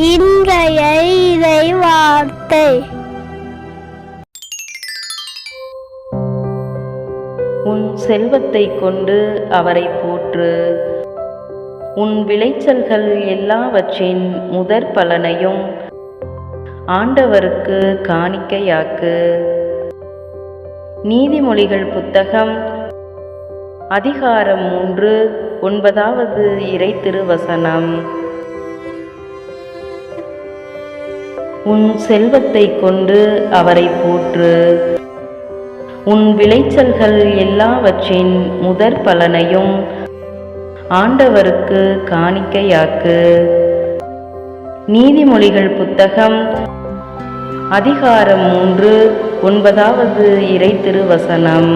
இன்றைய இறை வார்த்தை. உன் செல்வத்தை கொண்டு அவரை போற்று. உன் விளைச்சல்கள் எல்லாவற்றின் முதற் பலனையும் ஆண்டவருக்கு காணிக்கையாக்கு. நீதிமொழிகள் புத்தகம் அதிகாரம் 3 9வது இறை திருவசனம். உன் செல்வத்தை கொண்டு அவரை போற்று. உன் விளைச்சல்கள் எல்லாவற்றின் முதற் பலனையும் ஆண்டவருக்கு காணிக்கையாக்கு. நீதிமொழிகள் புத்தகம் அதிகாரம் 3 9வது இறை திருவசனம்.